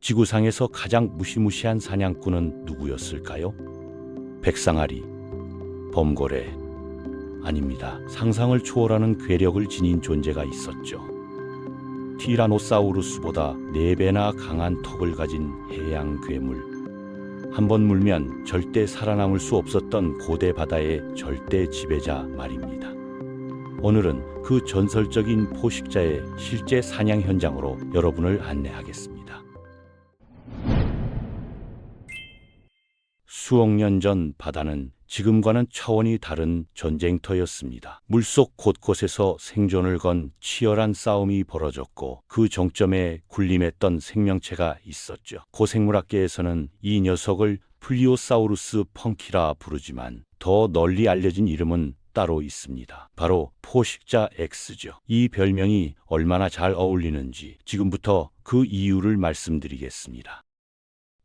지구상에서 가장 무시무시한 사냥꾼은 누구였을까요? 백상아리, 범고래, 아닙니다. 상상을 초월하는 괴력을 지닌 존재가 있었죠. 티라노사우루스보다 4배나 강한 턱을 가진 해양 괴물. 한 번 물면 절대 살아남을 수 없었던 고대 바다의 절대 지배자 말입니다. 오늘은 그 전설적인 포식자의 실제 사냥 현장으로 여러분을 안내하겠습니다. 수억 년 전 바다는 지금과는 차원이 다른 전쟁터였습니다. 물속 곳곳에서 생존을 건 치열한 싸움이 벌어졌고 그 정점에 군림했던 생명체가 있었죠. 고생물학계에서는 이 녀석을 플리오사우루스 펑키라 부르지만 더 널리 알려진 이름은 따로 있습니다. 바로 포식자 X죠. 이 별명이 얼마나 잘 어울리는지 지금부터 그 이유를 말씀드리겠습니다.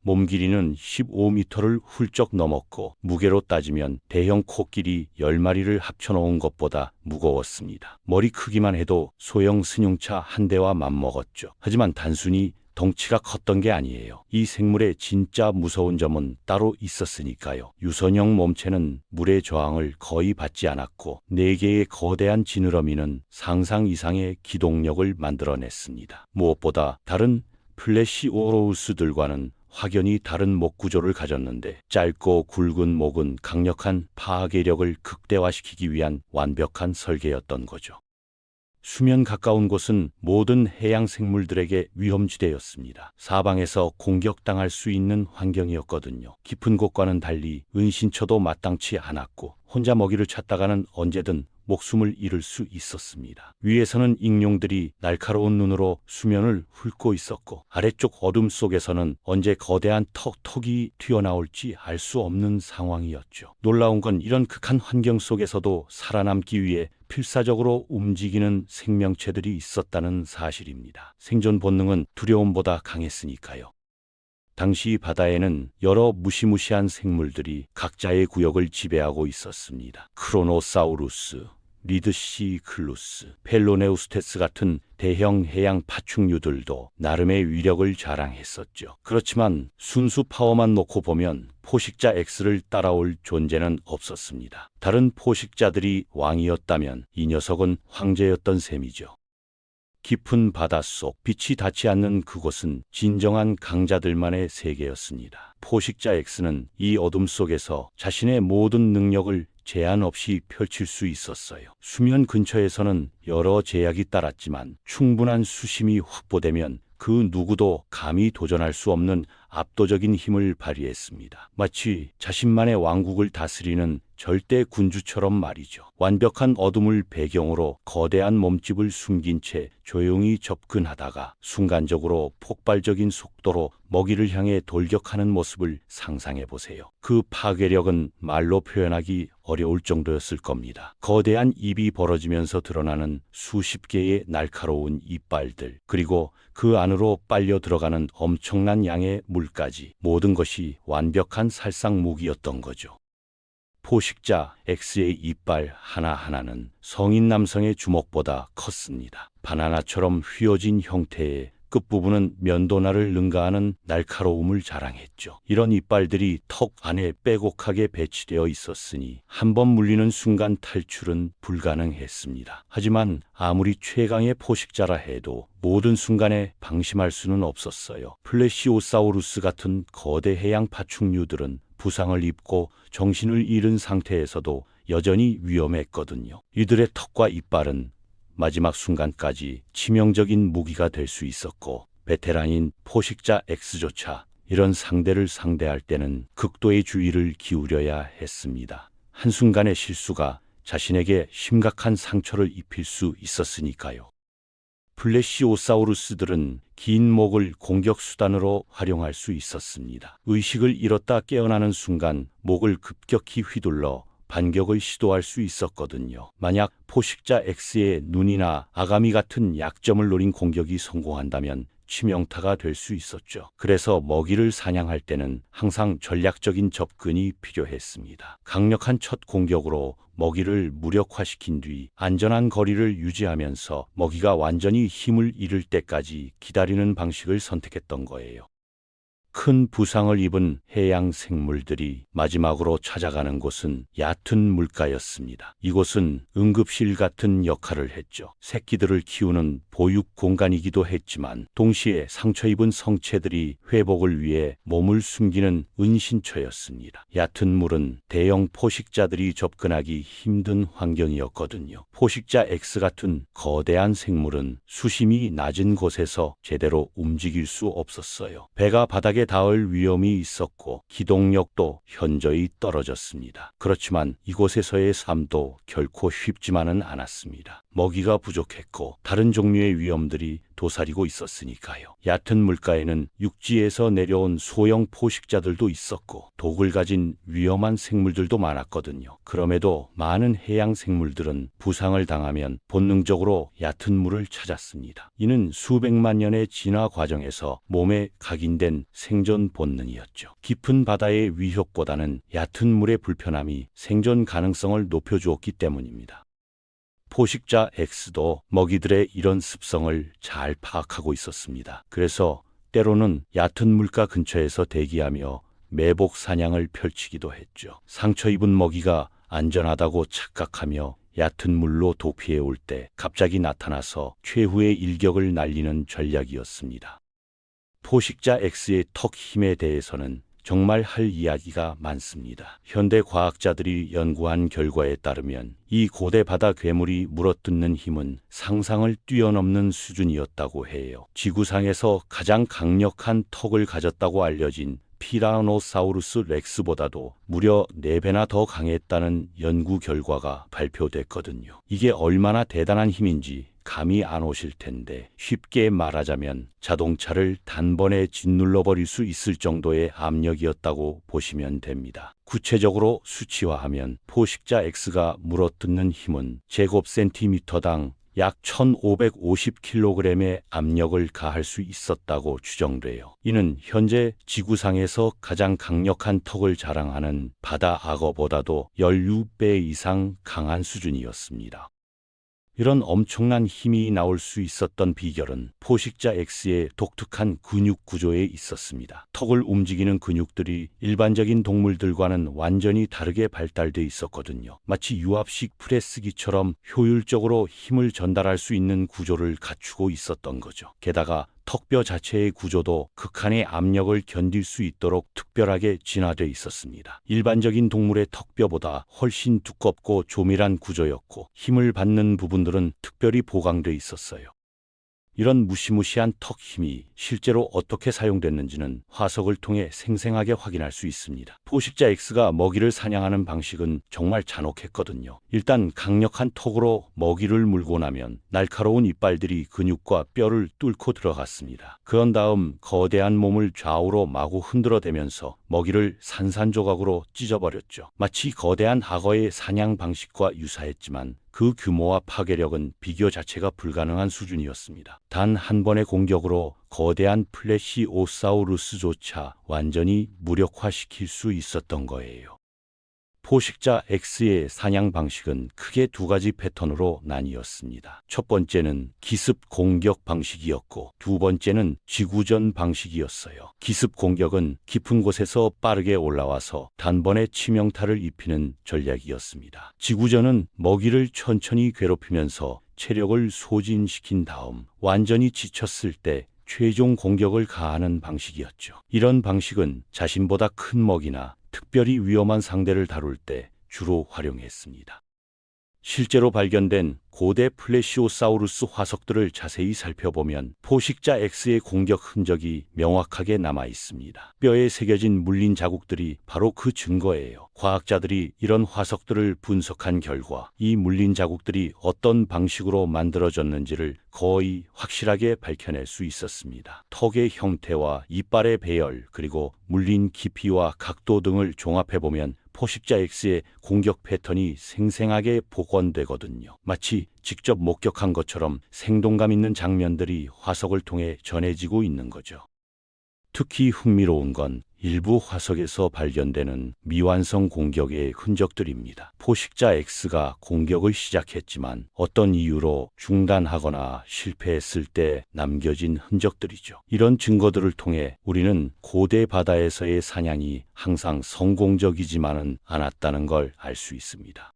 몸 길이는 15m를 훌쩍 넘었고 무게로 따지면 대형 코끼리 10마리를 합쳐놓은 것보다 무거웠습니다. 머리 크기만 해도 소형 승용차 한 대와 맞먹었죠. 하지만 단순히 덩치가 컸던 게 아니에요. 이 생물의 진짜 무서운 점은 따로 있었으니까요. 유선형 몸체는 물의 저항을 거의 받지 않았고 4개의 거대한 지느러미는 상상 이상의 기동력을 만들어냈습니다. 무엇보다 다른 플래시오로우스들과는 확연히 다른 목 구조를 가졌는데 짧고 굵은 목은 강력한 파괴력을 극대화시키기 위한 완벽한 설계였던 거죠. 수면 가까운 곳은 모든 해양 생물들에게 위험지대였습니다. 사방에서 공격당할 수 있는 환경이었거든요. 깊은 곳과는 달리 은신처도 마땅치 않았고 혼자 먹이를 찾다가는 언제든 목숨을 잃을 수 있었습니다. 위에서는 익룡들이 날카로운 눈으로 수면을 훑고 있었고 아래쪽 어둠 속에서는 언제 거대한 턱이 튀어나올지 알 수 없는 상황이었죠. 놀라운 건 이런 극한 환경 속에서도 살아남기 위해 필사적으로 움직이는 생명체들이 있었다는 사실입니다. 생존 본능은 두려움보다 강했으니까요. 당시 바다에는 여러 무시무시한 생물들이 각자의 구역을 지배하고 있었습니다. 크로노사우루스, 리드시클루스, 펠로네우스테스 같은 대형 해양 파충류들도 나름의 위력을 자랑했었죠. 그렇지만 순수 파워만 놓고 보면 포식자 X를 따라올 존재는 없었습니다. 다른 포식자들이 왕이었다면 이 녀석은 황제였던 셈이죠. 깊은 바닷속, 빛이 닿지 않는 그곳은 진정한 강자들만의 세계였습니다. 포식자 X는 이 어둠 속에서 자신의 모든 능력을 제한 없이 펼칠 수 있었어요. 수면 근처에서는 여러 제약이 따랐지만 충분한 수심이 확보되면 그 누구도 감히 도전할 수 없는 압도적인 힘을 발휘했습니다. 마치 자신만의 왕국을 다스리는 절대 군주처럼 말이죠. 완벽한 어둠을 배경으로 거대한 몸집을 숨긴 채 조용히 접근하다가 순간적으로 폭발적인 속도로 먹이를 향해 돌격하는 모습을 상상해 보세요. 그 파괴력은 말로 표현하기 어려울 정도였을 겁니다. 거대한 입이 벌어지면서 드러나는 수십 개의 날카로운 이빨들, 그리고 그 안으로 빨려 들어가는 엄청난 양의 물까지 모든 것이 완벽한 살상 무기였던 거죠. 포식자 X의 이빨 하나하나는 성인 남성의 주먹보다 컸습니다. 바나나처럼 휘어진 형태의 끝부분은 면도날을 능가하는 날카로움을 자랑했죠. 이런 이빨들이 턱 안에 빼곡하게 배치되어 있었으니 한 번 물리는 순간 탈출은 불가능했습니다. 하지만 아무리 최강의 포식자라 해도 모든 순간에 방심할 수는 없었어요. 플래시오사우루스 같은 거대 해양 파충류들은 부상을 입고 정신을 잃은 상태에서도 여전히 위험했거든요. 이들의 턱과 이빨은 마지막 순간까지 치명적인 무기가 될 수 있었고 베테랑인 포식자 X조차 이런 상대를 상대할 때는 극도의 주의를 기울여야 했습니다. 한순간의 실수가 자신에게 심각한 상처를 입힐 수 있었으니까요. 플래시오사우루스들은 긴 목을 공격 수단으로 활용할 수 있었습니다. 의식을 잃었다 깨어나는 순간 목을 급격히 휘둘러 반격을 시도할 수 있었거든요. 만약 포식자 X의 눈이나 아가미 같은 약점을 노린 공격이 성공한다면 치명타가 될 수 있었죠. 그래서 먹이를 사냥할 때는 항상 전략적인 접근이 필요했습니다. 강력한 첫 공격으로 먹이를 무력화시킨 뒤 안전한 거리를 유지하면서 먹이가 완전히 힘을 잃을 때까지 기다리는 방식을 선택했던 거예요. 큰 부상을 입은 해양 생물들이 마지막으로 찾아가는 곳은 얕은 물가였습니다. 이곳은 응급실 같은 역할을 했죠. 새끼들을 키우는 보육 공간이기도 했지만 동시에 상처 입은 성체들이 회복을 위해 몸을 숨기는 은신처였습니다. 얕은 물은 대형 포식자들이 접근하기 힘든 환경이었거든요. 포식자 X 같은 거대한 생물은 수심이 낮은 곳에서 제대로 움직일 수 없었어요. 배가 바닥에 닿을 위험이 있었고 기동력도 현저히 떨어졌습니다. 그렇지만 이곳에서의 삶도 결코 쉽지만은 않았습니다. 먹이가 부족했고 다른 종류의 위험들이 도사리고 있었으니까요. 얕은 물가에는 육지에서 내려온 소형 포식자들도 있었고 독을 가진 위험한 생물들도 많았거든요. 그럼에도 많은 해양 생물들은 부상을 당하면 본능적으로 얕은 물을 찾았습니다. 이는 수백만 년의 진화 과정에서 몸에 각인된 생존 본능이었죠. 깊은 바다의 위협보다는 얕은 물의 불편함이 생존 가능성을 높여주었기 때문입니다. 포식자 X도 먹이들의 이런 습성을 잘 파악하고 있었습니다. 그래서 때로는 얕은 물가 근처에서 대기하며 매복 사냥을 펼치기도 했죠. 상처 입은 먹이가 안전하다고 착각하며 얕은 물로 도피해 올 때 갑자기 나타나서 최후의 일격을 날리는 전략이었습니다. 포식자 X의 턱 힘에 대해서는 정말 할 이야기가 많습니다. 현대 과학자들이 연구한 결과에 따르면 이 고대 바다 괴물이 물어뜯는 힘은 상상을 뛰어넘는 수준이었다고 해요. 지구상에서 가장 강력한 턱을 가졌다고 알려진 티라노사우루스 렉스보다도 무려 4배나 더 강했다는 연구 결과가 발표됐거든요. 이게 얼마나 대단한 힘인지 감이 안 오실 텐데 쉽게 말하자면 자동차를 단번에 짓눌러 버릴 수 있을 정도의 압력이었다고 보시면 됩니다. 구체적으로 수치화하면 포식자 X가 물어뜯는 힘은 제곱센티미터당 약 1550kg의 압력을 가할 수 있었다고 추정돼요. 이는 현재 지구상에서 가장 강력한 턱을 자랑하는 바다 악어보다도 16배 이상 강한 수준이었습니다. 이런 엄청난 힘이 나올 수 있었던 비결은 포식자 X의 독특한 근육 구조에 있었습니다. 턱을 움직이는 근육들이 일반적인 동물들과는 완전히 다르게 발달돼 있었거든요. 마치 유압식 프레스기처럼 효율적으로 힘을 전달할 수 있는 구조를 갖추고 있었던 거죠. 게다가 턱뼈 자체의 구조도 극한의 압력을 견딜 수 있도록 특별하게 진화되어 있었습니다. 일반적인 동물의 턱뼈보다 훨씬 두껍고 조밀한 구조였고 힘을 받는 부분들은 특별히 보강되어 있었어요. 이런 무시무시한 턱 힘이 실제로 어떻게 사용됐는지는 화석을 통해 생생하게 확인할 수 있습니다. 포식자 X가 먹이를 사냥하는 방식은 정말 잔혹했거든요. 일단 강력한 턱으로 먹이를 물고 나면 날카로운 이빨들이 근육과 뼈를 뚫고 들어갔습니다. 그런 다음 거대한 몸을 좌우로 마구 흔들어대면서 먹이를 산산조각으로 찢어버렸죠. 마치 거대한 악어의 사냥 방식과 유사했지만 그 규모와 파괴력은 비교 자체가 불가능한 수준이었습니다. 단 한 번의 공격으로 거대한 플래시오사우루스조차 완전히 무력화시킬 수 있었던 거예요. 포식자 X의 사냥 방식은 크게 2가지 패턴으로 나뉘었습니다. 첫 번째는 기습 공격 방식이었고 두 번째는 지구전 방식이었어요. 기습 공격은 깊은 곳에서 빠르게 올라와서 단번에 치명타를 입히는 전략이었습니다. 지구전은 먹이를 천천히 괴롭히면서 체력을 소진시킨 다음 완전히 지쳤을 때 최종 공격을 가하는 방식이었죠. 이런 방식은 자신보다 큰 먹이나 특별히 위험한 상대를 다룰 때 주로 활용했습니다. 실제로 발견된 고대 플래시오사우루스 화석들을 자세히 살펴보면 포식자 X의 공격 흔적이 명확하게 남아 있습니다. 뼈에 새겨진 물린 자국들이 바로 그 증거예요. 과학자들이 이런 화석들을 분석한 결과 이 물린 자국들이 어떤 방식으로 만들어졌는지를 거의 확실하게 밝혀낼 수 있었습니다. 턱의 형태와 이빨의 배열 그리고 물린 깊이와 각도 등을 종합해보면 포식자 X의 공격 패턴이 생생하게 복원되거든요. 마치 직접 목격한 것처럼 생동감 있는 장면들이 화석을 통해 전해지고 있는 거죠. 특히 흥미로운 건 일부 화석에서 발견되는 미완성 공격의 흔적들입니다. 포식자 X가 공격을 시작했지만 어떤 이유로 중단하거나 실패했을 때 남겨진 흔적들이죠. 이런 증거들을 통해 우리는 고대 바다에서의 사냥이 항상 성공적이지만은 않았다는 걸 알 수 있습니다.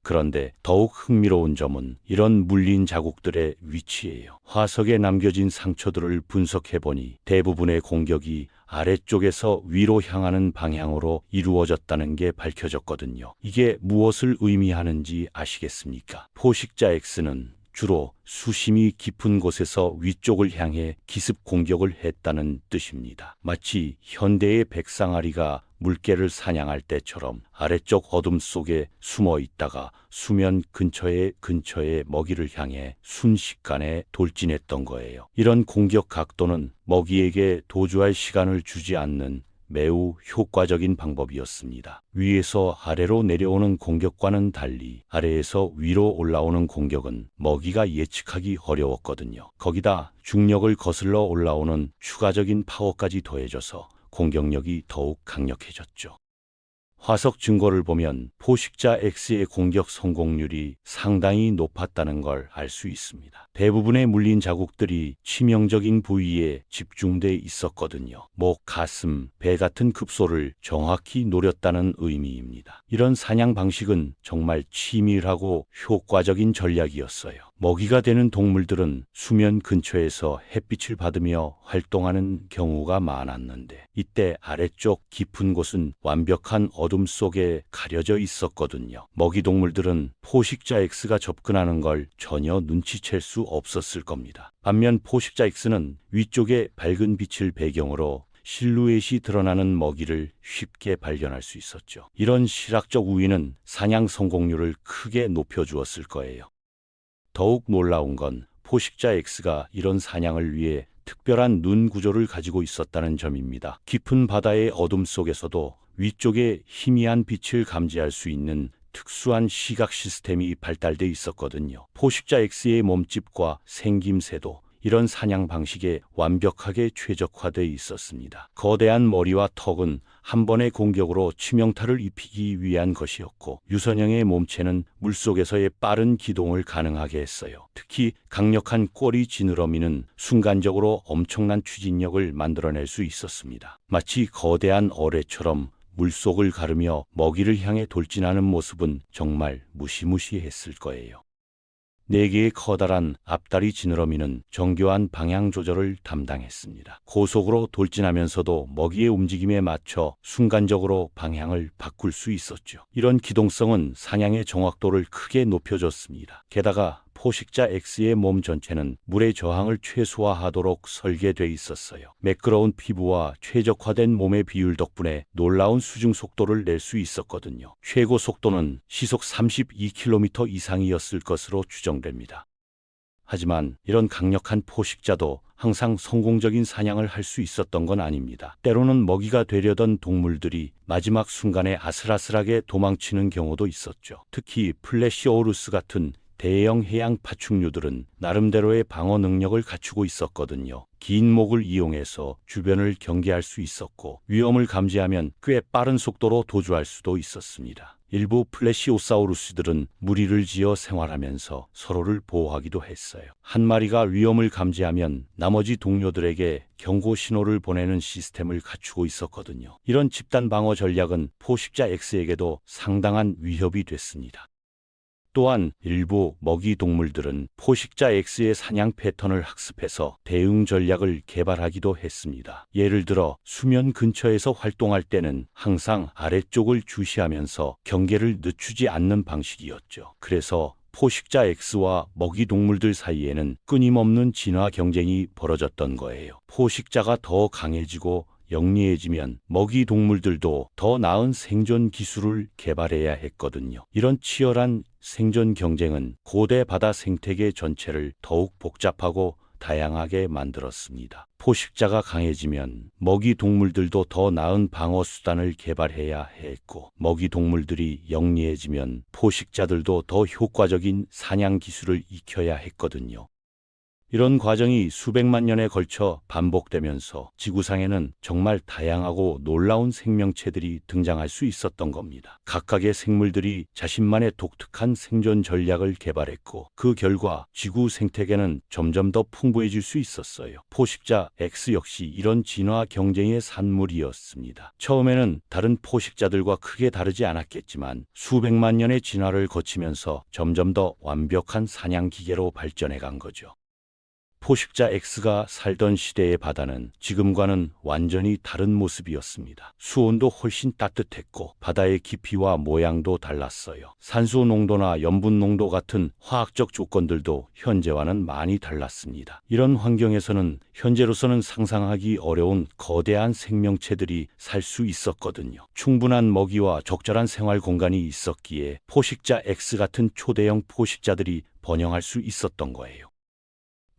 그런데 더욱 흥미로운 점은 이런 물린 자국들의 위치예요. 화석에 남겨진 상처들을 분석해보니 대부분의 공격이 아래쪽에서 위로 향하는 방향으로 이루어졌다는 게 밝혀졌거든요. 이게 무엇을 의미하는지 아시겠습니까? 포식자 X는 주로 수심이 깊은 곳에서 위쪽을 향해 기습 공격을 했다는 뜻입니다. 마치 현대의 백상아리가 물개를 사냥할 때처럼 아래쪽 어둠 속에 숨어 있다가 수면 근처에 먹이를 향해 순식간에 돌진했던 거예요. 이런 공격 각도는 먹이에게 도주할 시간을 주지 않는 매우 효과적인 방법이었습니다. 위에서 아래로 내려오는 공격과는 달리 아래에서 위로 올라오는 공격은 먹이가 예측하기 어려웠거든요. 거기다 중력을 거슬러 올라오는 추가적인 파워까지 더해져서 공격력이 더욱 강력해졌죠. 화석 증거를 보면 포식자 X의 공격 성공률이 상당히 높았다는 걸 알 수 있습니다. 대부분의 물린 자국들이 치명적인 부위에 집중돼 있었거든요. 목, 가슴, 배 같은 급소를 정확히 노렸다는 의미입니다. 이런 사냥 방식은 정말 치밀하고 효과적인 전략이었어요. 먹이가 되는 동물들은 수면 근처에서 햇빛을 받으며 활동하는 경우가 많았는데 이때 아래쪽 깊은 곳은 완벽한 어둠 속에 가려져 있었거든요. 먹이 동물들은 포식자 X가 접근하는 걸 전혀 눈치챌 수 없었을 겁니다. 반면 포식자 X는 위쪽에 밝은 빛을 배경으로 실루엣이 드러나는 먹이를 쉽게 발견할 수 있었죠. 이런 시각적 우위는 사냥 성공률을 크게 높여주었을 거예요. 더욱 놀라운 건 포식자 X가 이런 사냥을 위해 특별한 눈 구조를 가지고 있었다는 점입니다. 깊은 바다의 어둠 속에서도 위쪽에 희미한 빛을 감지할 수 있는 특수한 시각 시스템이 발달돼 있었거든요. 포식자 X의 몸집과 생김새도 이런 사냥 방식에 완벽하게 최적화되어 있었습니다. 거대한 머리와 턱은 한 번의 공격으로 치명타를 입히기 위한 것이었고 유선형의 몸체는 물속에서의 빠른 기동을 가능하게 했어요. 특히 강력한 꼬리 지느러미는 순간적으로 엄청난 추진력을 만들어낼 수 있었습니다. 마치 거대한 어뢰처럼 물속을 가르며 먹이를 향해 돌진하는 모습은 정말 무시무시했을 거예요. 4개의 커다란 앞다리 지느러미는 정교한 방향 조절을 담당했습니다. 고속으로 돌진하면서도 먹이의 움직임에 맞춰 순간적으로 방향을 바꿀 수 있었죠. 이런 기동성은 사냥의 정확도를 크게 높여줬습니다. 게다가 포식자 X의 몸 전체는 물의 저항을 최소화하도록 설계돼 있었어요. 매끄러운 피부와 최적화된 몸의 비율 덕분에 놀라운 수중 속도를 낼 수 있었거든요. 최고 속도는 시속 32km 이상이었을 것으로 추정됩니다. 하지만 이런 강력한 포식자도 항상 성공적인 사냥을 할 수 있었던 건 아닙니다. 때로는 먹이가 되려던 동물들이 마지막 순간에 아슬아슬하게 도망치는 경우도 있었죠. 특히 플래시오루스 같은 대형 해양 파충류들은 나름대로의 방어 능력을 갖추고 있었거든요. 긴 목을 이용해서 주변을 경계할 수 있었고 위험을 감지하면 꽤 빠른 속도로 도주할 수도 있었습니다. 일부 플래시오사우루스들은 무리를 지어 생활하면서 서로를 보호하기도 했어요. 한 마리가 위험을 감지하면 나머지 동료들에게 경고 신호를 보내는 시스템을 갖추고 있었거든요. 이런 집단 방어 전략은 포식자 X에게도 상당한 위협이 됐습니다. 또한 일부 먹이 동물들은 포식자 X의 사냥 패턴을 학습해서 대응 전략을 개발하기도 했습니다. 예를 들어 수면 근처에서 활동할 때는 항상 아래쪽을 주시하면서 경계를 늦추지 않는 방식이었죠. 그래서 포식자 X와 먹이 동물들 사이에는 끊임없는 진화 경쟁이 벌어졌던 거예요. 포식자가 더 강해지고 영리해지면 먹이 동물들도 더 나은 생존 기술을 개발해야 했거든요. 이런 치열한 생존 경쟁은 고대 바다 생태계 전체를 더욱 복잡하고 다양하게 만들었습니다. 포식자가 강해지면 먹이 동물들도 더 나은 방어 수단을 개발해야 했고, 먹이 동물들이 영리해지면 포식자들도 더 효과적인 사냥 기술을 익혀야 했거든요. 이런 과정이 수백만 년에 걸쳐 반복되면서 지구상에는 정말 다양하고 놀라운 생명체들이 등장할 수 있었던 겁니다. 각각의 생물들이 자신만의 독특한 생존 전략을 개발했고 그 결과 지구 생태계는 점점 더 풍부해질 수 있었어요. 포식자 X 역시 이런 진화 경쟁의 산물이었습니다. 처음에는 다른 포식자들과 크게 다르지 않았겠지만 수백만 년의 진화를 거치면서 점점 더 완벽한 사냥 기계로 발전해 간 거죠. 포식자 X가 살던 시대의 바다는 지금과는 완전히 다른 모습이었습니다. 수온도 훨씬 따뜻했고 바다의 깊이와 모양도 달랐어요. 산소 농도나 염분 농도 같은 화학적 조건들도 현재와는 많이 달랐습니다. 이런 환경에서는 현재로서는 상상하기 어려운 거대한 생명체들이 살 수 있었거든요. 충분한 먹이와 적절한 생활 공간이 있었기에 포식자 X 같은 초대형 포식자들이 번영할 수 있었던 거예요.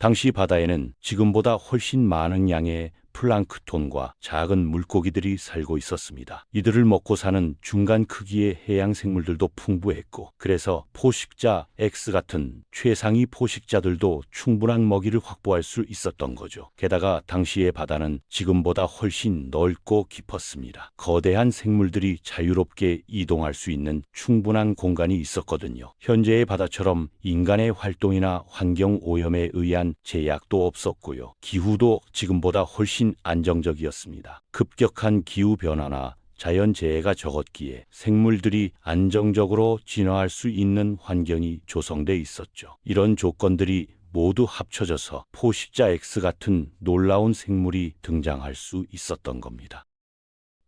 당시 바다에는 지금보다 훨씬 많은 양의 플랑크톤과 작은 물고기들이 살고 있었습니다. 이들을 먹고 사는 중간 크기의 해양 생물들도 풍부했고 그래서 포식자 X 같은 최상위 포식자들도 충분한 먹이를 확보할 수 있었던 거죠. 게다가 당시의 바다는 지금보다 훨씬 넓고 깊었습니다. 거대한 생물들이 자유롭게 이동할 수 있는 충분한 공간이 있었거든요. 현재의 바다처럼 인간의 활동이나 환경 오염에 의한 제약도 없었고요. 기후도 지금보다 훨씬 안정적이었습니다. 급격한 기후 변화나 자연재해가 적었기에 생물들이 안정적으로 진화할 수 있는 환경이 조성돼 있었죠. 이런 조건들이 모두 합쳐져서 포식자 X 같은 놀라운 생물이 등장할 수 있었던 겁니다.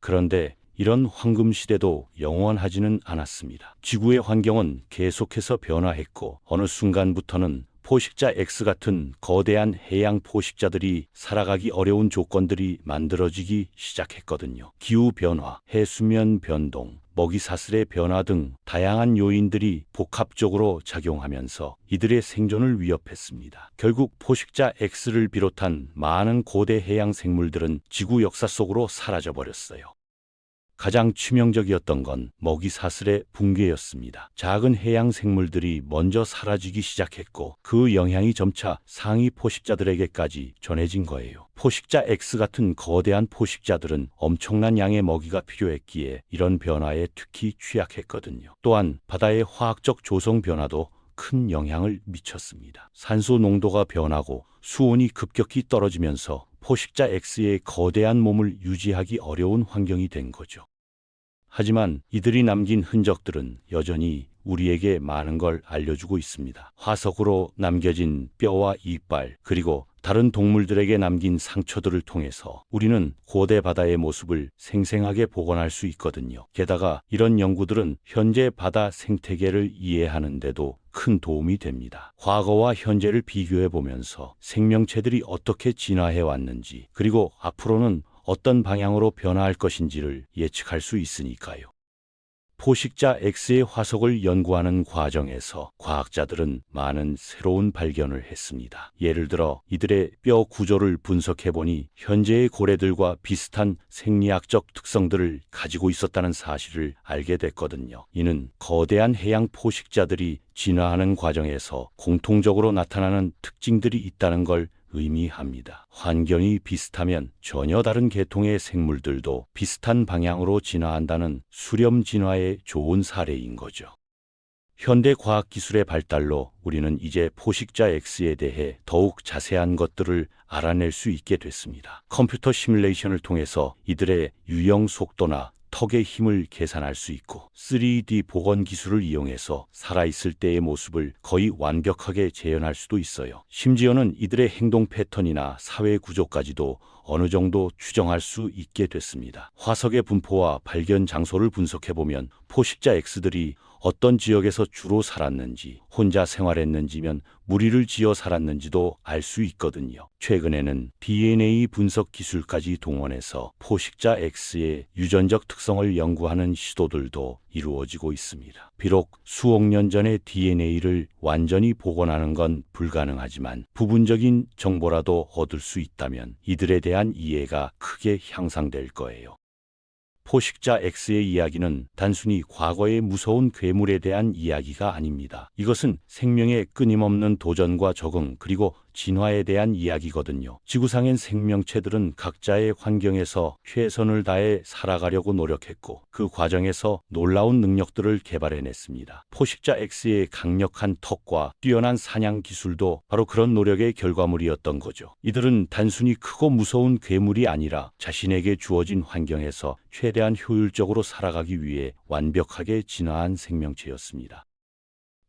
그런데 이런 황금시대도 영원하지는 않았습니다. 지구의 환경은 계속해서 변화했고 어느 순간부터는 포식자 X 같은 거대한 해양 포식자들이 살아가기 어려운 조건들이 만들어지기 시작했거든요. 기후변화, 해수면 변동, 먹이사슬의 변화 등 다양한 요인들이 복합적으로 작용하면서 이들의 생존을 위협했습니다. 결국 포식자 X를 비롯한 많은 고대 해양 생물들은 지구 역사 속으로 사라져버렸어요. 가장 치명적이었던 건 먹이사슬의 붕괴였습니다. 작은 해양 생물들이 먼저 사라지기 시작했고 그 영향이 점차 상위 포식자들에게까지 전해진 거예요. 포식자 X 같은 거대한 포식자들은 엄청난 양의 먹이가 필요했기에 이런 변화에 특히 취약했거든요. 또한 바다의 화학적 조성 변화도 큰 영향을 미쳤습니다. 산소 농도가 변하고 수온이 급격히 떨어지면서 포식자 X의 거대한 몸을 유지하기 어려운 환경이 된 거죠. 하지만 이들이 남긴 흔적들은 여전히 우리에게 많은 걸 알려주고 있습니다. 화석으로 남겨진 뼈와 이빨, 그리고 다른 동물들에게 남긴 상처들을 통해서 우리는 고대 바다의 모습을 생생하게 복원할 수 있거든요. 게다가 이런 연구들은 현재 바다 생태계를 이해하는 데도 큰 도움이 됩니다. 과거와 현재를 비교해 보면서 생명체들이 어떻게 진화해 왔는지, 그리고 앞으로는 어떤 방향으로 변화할 것인지를 예측할 수 있으니까요. 포식자 X의 화석을 연구하는 과정에서 과학자들은 많은 새로운 발견을 했습니다. 예를 들어 이들의 뼈 구조를 분석해보니 현재의 고래들과 비슷한 생리학적 특성들을 가지고 있었다는 사실을 알게 됐거든요. 이는 거대한 해양 포식자들이 진화하는 과정에서 공통적으로 나타나는 특징들이 있다는 걸 의미합니다. 환경이 비슷하면 전혀 다른 계통의 생물들도 비슷한 방향으로 진화한다는 수렴 진화의 좋은 사례인 거죠. 현대 과학기술의 발달로 우리는 이제 포식자 X에 대해 더욱 자세한 것들을 알아낼 수 있게 됐습니다. 컴퓨터 시뮬레이션을 통해서 이들의 유형 속도나 턱의 힘을 계산할 수 있고 3D 복원 기술을 이용해서 살아있을 때의 모습을 거의 완벽하게 재현할 수도 있어요. 심지어는 이들의 행동 패턴이나 사회 구조까지도 어느 정도 추정할 수 있게 됐습니다. 화석의 분포와 발견 장소를 분석해보면 포식자 X들이 어떤 지역에서 주로 살았는지, 혼자 생활했는지면 무리를 지어 살았는지도 알 수 있거든요. 최근에는 DNA 분석 기술까지 동원해서 포식자 X의 유전적 특성을 연구하는 시도들도 이루어지고 있습니다. 비록 수억 년 전의 DNA를 완전히 복원하는 건 불가능하지만 부분적인 정보라도 얻을 수 있다면 이들에 대한 이해가 크게 향상될 거예요. 포식자 X의 이야기는 단순히 과거의 무서운 괴물에 대한 이야기가 아닙니다. 이것은 생명의 끊임없는 도전과 적응, 그리고 진화에 대한 이야기거든요. 지구상엔 생명체들은 각자의 환경에서 최선을 다해 살아가려고 노력했고 그 과정에서 놀라운 능력들을 개발해냈습니다. 포식자 X의 강력한 턱과 뛰어난 사냥 기술도 바로 그런 노력의 결과물이었던 거죠. 이들은 단순히 크고 무서운 괴물이 아니라 자신에게 주어진 환경에서 최대한 효율적으로 살아가기 위해 완벽하게 진화한 생명체였습니다.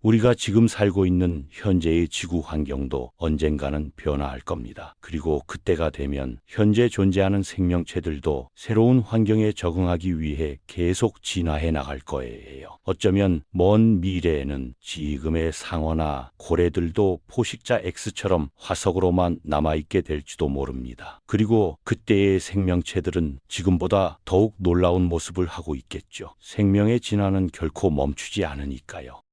우리가 지금 살고 있는 현재의 지구 환경도 언젠가는 변화할 겁니다. 그리고 그때가 되면 현재 존재하는 생명체들도 새로운 환경에 적응하기 위해 계속 진화해 나갈 거예요. 어쩌면 먼 미래에는 지금의 상어나 고래들도 포식자 X처럼 화석으로만 남아있게 될지도 모릅니다. 그리고 그때의 생명체들은 지금보다 더욱 놀라운 모습을 하고 있겠죠. 생명의 진화는 결코 멈추지 않으니까요.